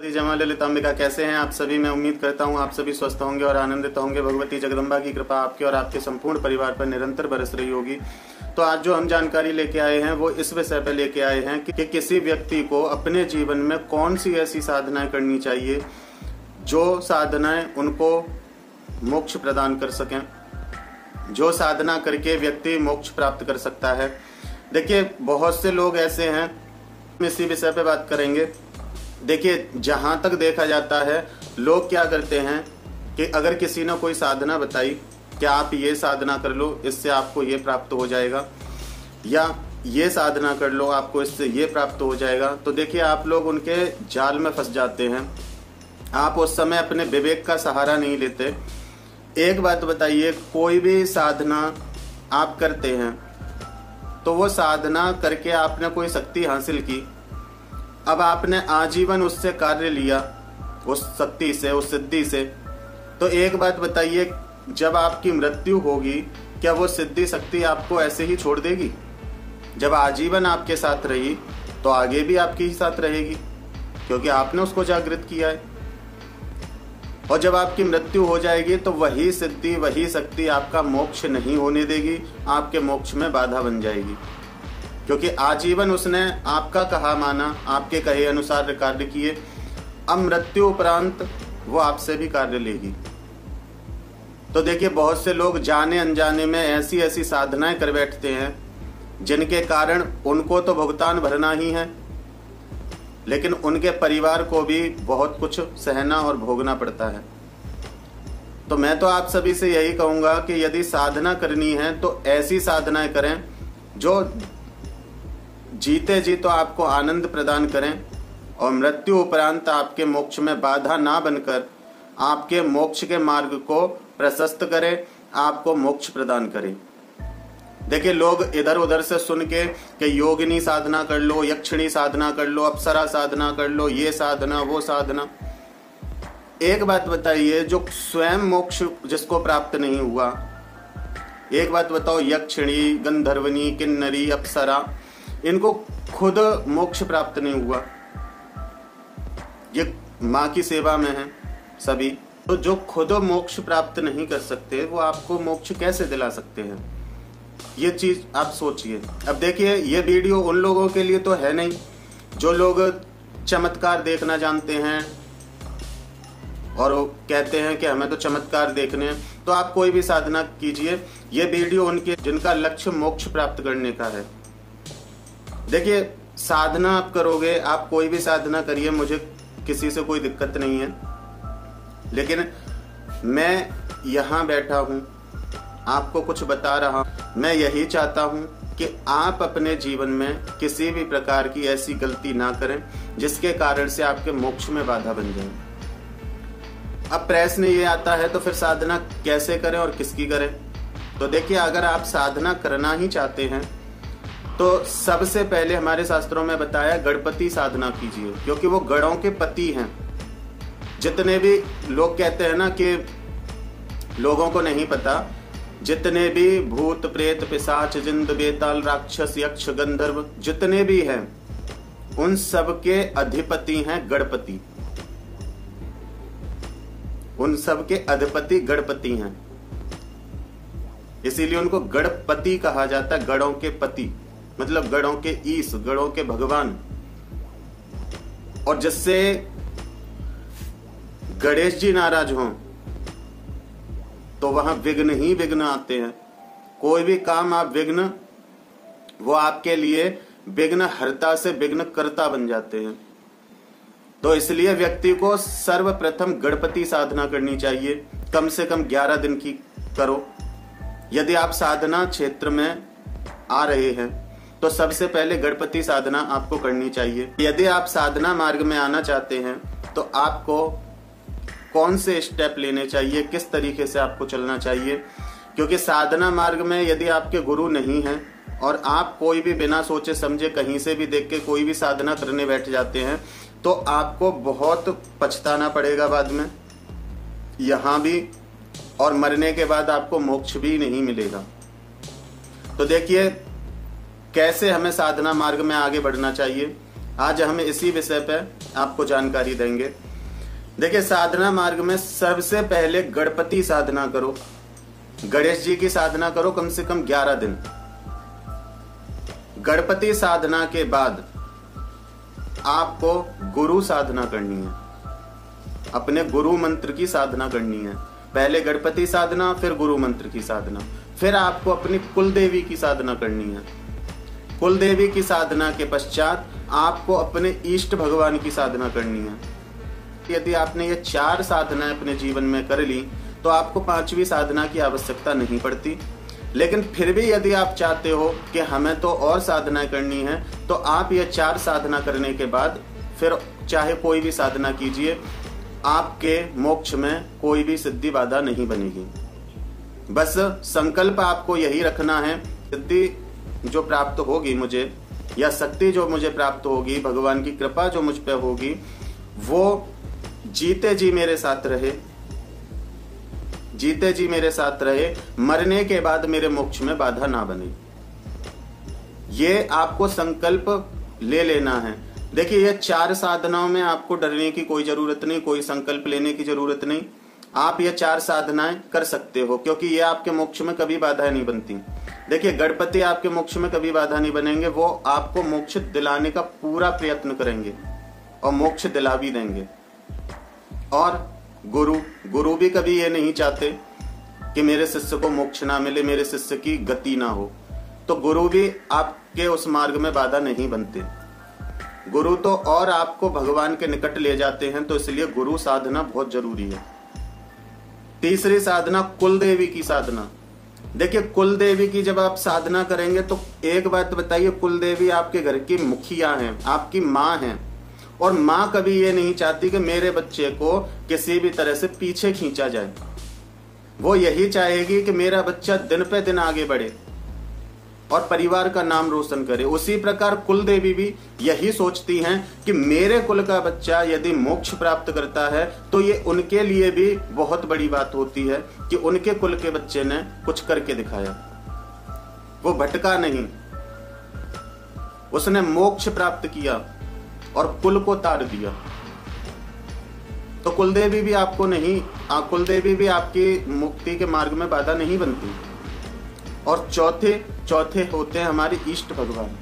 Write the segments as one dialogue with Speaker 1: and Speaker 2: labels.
Speaker 1: जमा ललितांबिका, कैसे हैं आप सभी। मैं उम्मीद करता हूं आप सभी स्वस्थ होंगे और आनंदित होंगे। भगवती जगदम्बा की कृपा आपके और आपके संपूर्ण परिवार पर निरंतर बरस रही होगी। तो आज जो हम जानकारी लेके आए हैं वो इस विषय पर लेके आए हैं कि किसी व्यक्ति को अपने जीवन में कौन सी ऐसी साधनाएं करनी चाहिए जो साधनाएं उनको मोक्ष प्रदान कर सकें, जो साधना करके व्यक्ति मोक्ष प्राप्त कर सकता है। देखिए, बहुत से लोग ऐसे हैं, इसी विषय पे बात करेंगे। देखिए, जहां तक देखा जाता है, लोग क्या करते हैं कि अगर किसी ने कोई साधना बताई कि आप ये साधना कर लो, इससे आपको ये प्राप्त हो जाएगा, या ये साधना कर लो, आपको इससे ये प्राप्त हो जाएगा, तो देखिए आप लोग उनके जाल में फंस जाते हैं। आप उस समय अपने विवेक का सहारा नहीं लेते। एक बात बताइए, कोई भी साधना आप करते हैं तो वो साधना करके आपने कोई शक्ति हासिल की, अब आपने आजीवन उससे कार्य लिया, उस शक्ति से, उस सिद्धि से, तो एक बात बताइए, जब आपकी मृत्यु होगी क्या वो सिद्धि शक्ति आपको ऐसे ही छोड़ देगी? जब आजीवन आपके साथ रही तो आगे भी आपके ही साथ रहेगी, क्योंकि आपने उसको जागृत किया है। और जब आपकी मृत्यु हो जाएगी तो वही सिद्धि, वही शक्ति आपका मोक्ष नहीं होने देगी, आपके मोक्ष में बाधा बन जाएगी, क्योंकि आजीवन उसने आपका कहा माना, आपके कहे अनुसार कार्य किए। अब मृत्यु उपरांत वो आपसे भी कार्य लेगी। तो देखिए, बहुत से लोग जाने अनजाने में ऐसी ऐसी साधनाएं कर बैठते हैं जिनके कारण उनको तो भुगतान भरना ही है, लेकिन उनके परिवार को भी बहुत कुछ सहना और भोगना पड़ता है। तो मैं तो आप सभी से यही कहूंगा कि यदि साधना करनी है तो ऐसी साधनाएं करें जो जीते जी तो आपको आनंद प्रदान करें और मृत्यु उपरांत आपके मोक्ष में बाधा ना बनकर आपके मोक्ष के मार्ग को प्रशस्त करें, आपको मोक्ष प्रदान करें। देखिए, लोग इधर उधर से सुन के कि योगिनी साधना कर लो, यक्षिणी साधना कर लो, अप्सरा साधना कर लो, ये साधना वो साधना। एक बात बताइए, जो स्वयं मोक्ष जिसको प्राप्त नहीं हुआ, एक बात बताओ, यक्षिणी, गंधर्वनी, किन्नरी, अप्सरा, इनको खुद मोक्ष प्राप्त नहीं हुआ, ये माँ की सेवा में है सभी। तो जो खुद मोक्ष प्राप्त नहीं कर सकते वो आपको मोक्ष कैसे दिला सकते हैं? ये चीज आप सोचिए। अब देखिए, ये वीडियो उन लोगों के लिए तो है नहीं जो लोग चमत्कार देखना जानते हैं और वो कहते हैं कि हमें तो चमत्कार देखने हैं। तो आप कोई भी साधना कीजिए, ये वीडियो उनके जिनका लक्ष्य मोक्ष प्राप्त करने का है। देखिए, साधना आप करोगे, आप कोई भी साधना करिए, मुझे किसी से कोई दिक्कत नहीं है, लेकिन मैं यहाँ बैठा हूँ, आपको कुछ बता रहा हूँ। मैं यही चाहता हूँ कि आप अपने जीवन में किसी भी प्रकार की ऐसी गलती ना करें जिसके कारण से आपके मोक्ष में बाधा बन जाए। अब प्रश्न ये आता है, तो फिर साधना कैसे करें और किसकी करें? तो देखिए, अगर आप साधना करना ही चाहते हैं तो सबसे पहले हमारे शास्त्रों में बताया गणपति साधना कीजिए, क्योंकि वो गणों के पति हैं। जितने भी लोग कहते हैं ना कि लोगों को नहीं पता, जितने भी भूत प्रेत पिशाच जिंद बेताल राक्षस यक्ष गंधर्व जितने भी हैं, उन सब के अधिपति हैं गणपति, उन सब के अधिपति गणपति हैं, इसीलिए उनको गणपति कहा जाता है। गणों के पति मतलब गणों के ईश, गणों के भगवान। और जिससे गणेश जी नाराज हों तो वहां विघ्न ही विघ्न आते हैं। कोई भी काम आप विघ्न, वो आपके लिए विघ्न हरता से विघ्न करता बन जाते हैं। तो इसलिए व्यक्ति को सर्वप्रथम गणपति साधना करनी चाहिए, कम से कम 11 दिन की करो। यदि आप साधना क्षेत्र में आ रहे हैं तो सबसे पहले गणपति साधना आपको करनी चाहिए। यदि आप साधना मार्ग में आना चाहते हैं तो आपको कौन से स्टेप लेने चाहिए, किस तरीके से आपको चलना चाहिए, क्योंकि साधना मार्ग में यदि आपके गुरु नहीं हैं और आप कोई भी बिना सोचे समझे कहीं से भी देख के कोई भी साधना करने बैठ जाते हैं तो आपको बहुत पछताना पड़ेगा बाद में, यहाँ भी, और मरने के बाद आपको मोक्ष भी नहीं मिलेगा। तो देखिए, कैसे हमें साधना मार्ग में आगे बढ़ना चाहिए, आज हम इसी विषय पर आपको जानकारी देंगे। देखिए, साधना मार्ग में सबसे पहले गणपति साधना करो, गणेश जी की साधना करो कम से कम 11 दिन। गणपति साधना के बाद आपको गुरु साधना करनी है, अपने गुरु मंत्र की साधना करनी है। पहले गणपति साधना, फिर गुरु मंत्र की साधना, फिर आपको अपनी कुल देवी की साधना करनी है। कुल देवी की साधना के पश्चात आपको अपने इष्ट भगवान की साधना करनी है। यदि आपने ये 4 साधनाएं अपने जीवन में कर ली तो आपको 5वीं साधना की आवश्यकता नहीं पड़ती। लेकिन फिर भी यदि आप चाहते हो कि हमें तो और साधनाएं करनी है, तो आप ये 4 साधना करने के बाद फिर चाहे कोई भी साधना कीजिए, आपके मोक्ष में कोई भी सिद्धि बाधा नहीं बनेगी। बस संकल्प आपको यही रखना है, सिद्धि जो प्राप्त होगी मुझे, या शक्ति जो मुझे प्राप्त होगी, भगवान की कृपा जो मुझ पे होगी, वो जीते जी मेरे साथ रहे, जीते जी मेरे साथ रहे, मरने के बाद मेरे मोक्ष में बाधा ना बने। ये आपको संकल्प ले लेना है। देखिए, ये 4 साधनाओं में आपको डरने की कोई जरूरत नहीं, कोई संकल्प लेने की जरूरत नहीं। आप ये 4 साधनाएं कर सकते हो, क्योंकि ये आपके मोक्ष में कभी बाधा नहीं बनती। देखिए, गणपति आपके मोक्ष में कभी बाधा नहीं बनेंगे, वो आपको मोक्ष दिलाने का पूरा प्रयत्न करेंगे और मोक्ष दिला भी देंगे। और गुरु भी कभी ये नहीं चाहते कि मेरे शिष्य को मोक्ष ना मिले, मेरे शिष्य की गति ना हो, तो गुरु भी आपके उस मार्ग में बाधा नहीं बनते। गुरु तो और आपको भगवान के निकट ले जाते हैं, तो इसलिए गुरु साधना बहुत जरूरी है। तीसरी साधना, कुल देवी की साधना। देखिए, कुल देवी की जब आप साधना करेंगे तो एक बात बताइए, कुल देवी आपके घर की मुखिया हैं, आपकी माँ हैं, और माँ कभी ये नहीं चाहती कि मेरे बच्चे को किसी भी तरह से पीछे खींचा जाए। वो यही चाहेगी कि मेरा बच्चा दिन पे दिन आगे बढ़े और परिवार का नाम रोशन करे। उसी प्रकार कुल देवी भी यही सोचती हैं कि मेरे कुल का बच्चा यदि मोक्ष प्राप्त करता है तो ये उनके लिए भी बहुत बड़ी बात होती है कि उनके कुल के बच्चे ने कुछ करके दिखाया, वो भटका नहीं, उसने मोक्ष प्राप्त किया और कुल को तार दिया। तो कुलदेवी भी आपको नहीं, कुलदेवी भी आपकी मुक्ति के मार्ग में बाधा नहीं बनती। और चौथे होते हैं हमारे इष्ट भगवान।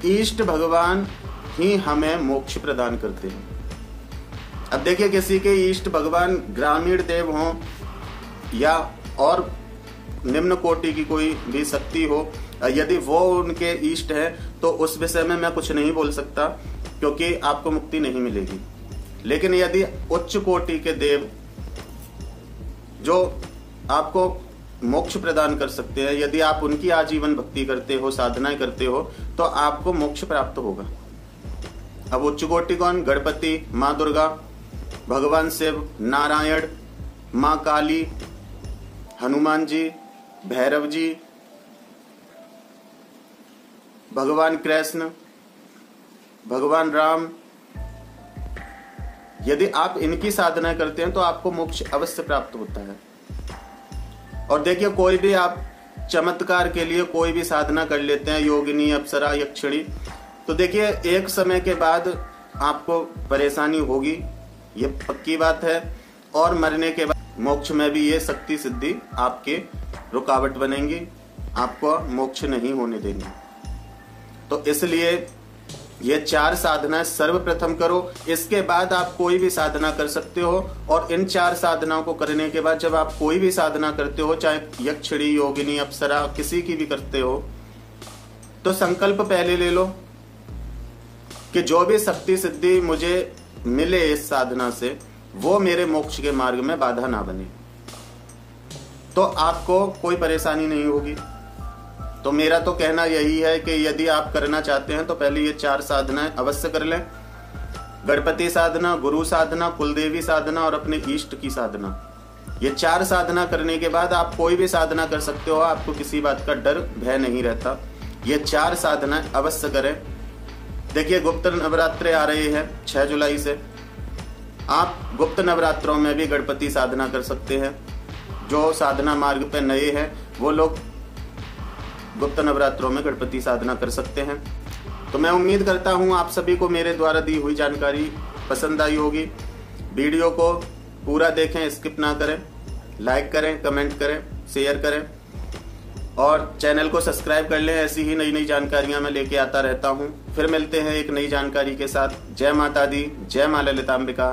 Speaker 1: इष्ट भगवान ही हमें मोक्ष प्रदान करते हैं। अब देखिए, किसी के इष्ट भगवान ग्रामीण देव हों या और निम्न कोटि की कोई भी शक्ति हो, यदि वो उनके इष्ट है तो उस विषय में मैं कुछ नहीं बोल सकता, क्योंकि आपको मुक्ति नहीं मिलेगी। लेकिन यदि उच्च कोटि के देव जो आपको मोक्ष प्रदान कर सकते हैं, यदि आप उनकी आजीवन भक्ति करते हो, साधनाएं करते हो, तो आपको मोक्ष प्राप्त होगा। अब उच्च कोटि कौन? गणपति, माँ दुर्गा, भगवान शिव, नारायण, माँ काली, हनुमान जी, भैरव जी, भगवान कृष्ण, भगवान राम। यदि आप इनकी साधना करते हैं तो आपको मोक्ष अवश्य प्राप्त होता है। और देखिए, कोई भी आप चमत्कार के लिए कोई भी साधना कर लेते हैं, योगिनी, अप्सरा, यक्षिणी, तो देखिए एक समय के बाद आपको परेशानी होगी, ये पक्की बात है। और मरने के बाद मोक्ष में भी ये शक्ति सिद्धि आपके रुकावट बनेंगी, आपको मोक्ष नहीं होने देंगे। तो इसलिए ये 4 साधनाएं सर्वप्रथम करो, इसके बाद आप कोई भी साधना कर सकते हो। और इन 4 साधनाओं को करने के बाद जब आप कोई भी साधना करते हो, चाहे यक्षिणी, योगिनी, अप्सरा, किसी की भी करते हो, तो संकल्प पहले ले लो कि जो भी शक्ति सिद्धि मुझे मिले इस साधना से, वो मेरे मोक्ष के मार्ग में बाधा ना बने, तो आपको कोई परेशानी नहीं होगी। तो मेरा तो कहना यही है कि यदि आप करना चाहते हैं तो पहले ये 4 साधनाएं अवश्य कर लें। गणपति साधना, गुरु साधना, कुलदेवी साधना और अपने इष्ट की साधना। ये 4 साधना करने के बाद आप कोई भी साधना कर सकते हो, आपको किसी बात का डर भय नहीं रहता। ये 4 साधनाएं अवश्य करें। देखिए, गुप्त नवरात्रे आ रहे हैं 6 जुलाई से। आप गुप्त नवरात्रों में भी गणपति साधना कर सकते हैं। जो साधना मार्ग पे नए हैं वो लोग गुप्त नवरात्रों में गणपति साधना कर सकते हैं। तो मैं उम्मीद करता हूँ आप सभी को मेरे द्वारा दी हुई जानकारी पसंद आई होगी। वीडियो को पूरा देखें, स्किप ना करें, लाइक करें, कमेंट करें, शेयर करें और चैनल को सब्सक्राइब कर लें। ऐसी ही नई नई जानकारियां मैं लेके आता रहता हूं। फिर मिलते हैं एक नई जानकारी के साथ। जय माता दी, जय मां ललितांबिका।